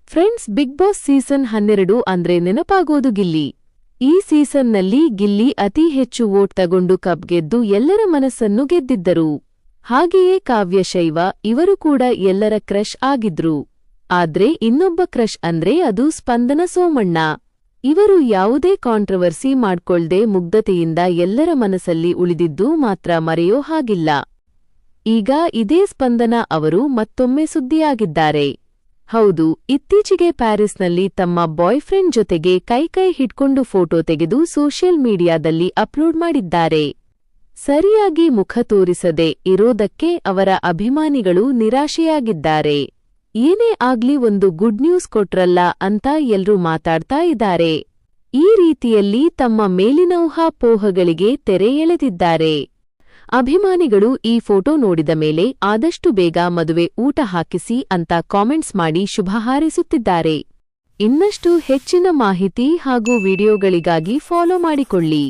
Friends, big boss season 12 ಅಂದ್ರೆ ನೆನಪಾಗೋದು ಗಿಲ್ಲಿ. ಈ ಸೀಸನ್ನಲ್ಲಿ ಗಿಲ್ಲಿ ಅತಿ ಹೆಚ್ಚು ವೋಟ್ ತಗೊಂಡು ಕಪ್ ಗೆದ್ದು ಎಲ್ಲರ ಮನಸ್ಸನ್ನು ಗೆದ್ದಿದ್ದರು. ಹಾಗೆಯೇ ಕಾವ್ಯ ಶೈವ ಇವರು ಕೂಡ ಎಲ್ಲರ ಕ್ರಶ್ ಆಗಿದ್ರು. ಆದ್ರೆ ಇನ್ನೊಬ್ಬ ಕ್ರಶ್ ಅಂದ್ರೆ ಅದು ಸ್ಪಂದನ ಸೋಮಣ್ಣ. ಇವರು ಯಾವುದೇ ಕಾಂಟ್ರವರ್ಸಿ ಮಾಡ್ಕೊಳ್ದೆ ಮುಗ್ಧತೆಯಿಂದ ಎಲ್ಲರ ಮನಸ್ಸಲ್ಲಿ ಉಳಿದಿದ್ದು ಮಾತ್ರ ಮರೆಯೋ ಹಾಗಿಲ್ಲ. ಈಗ ಇದೇ ಸ್ಪಂದನ ಅವರು ಮತ್ತೊಮ್ಮೆ ಸುದ್ದಿಯಾಗಿದ್ದಾರೆ. ಹೌದು, ಇತ್ತೀಚೆಗೆ ಪ್ಯಾರಿಸ್ನಲ್ಲಿ ತಮ್ಮ ಬಾಯ್ಫ್ರೆಂಡ್ ಜೊತೆಗೆ ಕೈ ಹಿಡ್ಕೊಂಡು ಫೋಟೋ ತೆಗೆದು ಸೋಷಿಯಲ್ ಮೀಡಿಯಾದಲ್ಲಿ ಅಪ್ಲೋಡ್ ಮಾಡಿದ್ದಾರೆ. ಸರಿಯಾಗಿ ಮುಖ ತೋರಿಸದೆ ಇರೋದಕ್ಕೆ ಅವರ ಅಭಿಮಾನಿಗಳು ನಿರಾಶೆಯಾಗಿದ್ದಾರೆ. ಏನೇ ಆಗ್ಲಿ ಒಂದು ಗುಡ್ ನ್ಯೂಸ್ ಕೊಟ್ರಲ್ಲ ಅಂತ ಎಲ್ರೂ ಮಾತಾಡ್ತಾ ಇದ್ದಾರೆ. ಈ ರೀತಿಯಲ್ಲಿ ತಮ್ಮ ಮೇಲಿನ ಊಹಾಪೋಹಗಳಿಗೆ ತೆರೆ ಎಳೆದಿದ್ದಾರೆ. ಅಭಿಮಾನಿಗಳು ಈ ಫೋಟೋ ನೋಡಿದ ಮೇಲೆ ಆದಷ್ಟು ಬೇಗ ಮದುವೆ ಊಟ ಹಾಕಿಸಿ ಅಂತ ಕಾಮೆಂಟ್ಸ್ ಮಾಡಿ ಶುಭ ಹಾರೈಸುತ್ತಿದ್ದಾರೆ. ಇನ್ನಷ್ಟು ಹೆಚ್ಚಿನ ಮಾಹಿತಿ ಹಾಗೂ ವಿಡಿಯೋಗಳಿಗಾಗಿ ಫಾಲೋ ಮಾಡಿಕೊಳ್ಳಿ.